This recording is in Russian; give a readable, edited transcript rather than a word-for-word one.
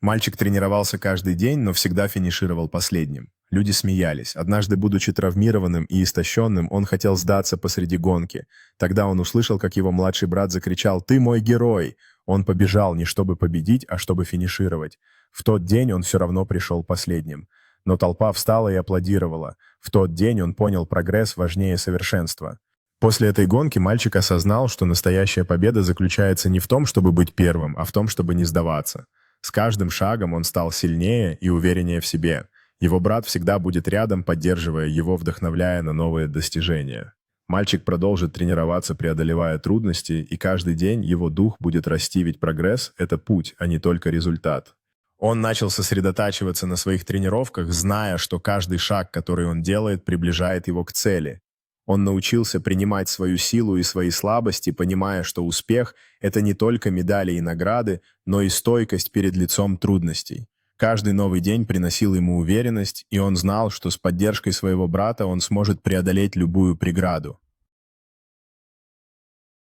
Мальчик тренировался каждый день, но всегда финишировал последним. Люди смеялись. Однажды, будучи травмированным и истощенным, он хотел сдаться посреди гонки. Тогда он услышал, как его младший брат закричал «Ты мой герой!». Он побежал не чтобы победить, а чтобы финишировать. В тот день он все равно пришел последним. Но толпа встала и аплодировала. В тот день он понял, прогресс важнее совершенства. После этой гонки мальчик осознал, что настоящая победа заключается не в том, чтобы быть первым, а в том, чтобы не сдаваться. С каждым шагом он стал сильнее и увереннее в себе. Его брат всегда будет рядом, поддерживая его, вдохновляя на новые достижения. Мальчик продолжит тренироваться, преодолевая трудности, и каждый день его дух будет расти, ведь прогресс – это путь, а не только результат. Он начал сосредотачиваться на своих тренировках, зная, что каждый шаг, который он делает, приближает его к цели. Он научился принимать свою силу и свои слабости, понимая, что успех – это не только медали и награды, но и стойкость перед лицом трудностей. Каждый новый день приносил ему уверенность, и он знал, что с поддержкой своего брата он сможет преодолеть любую преграду.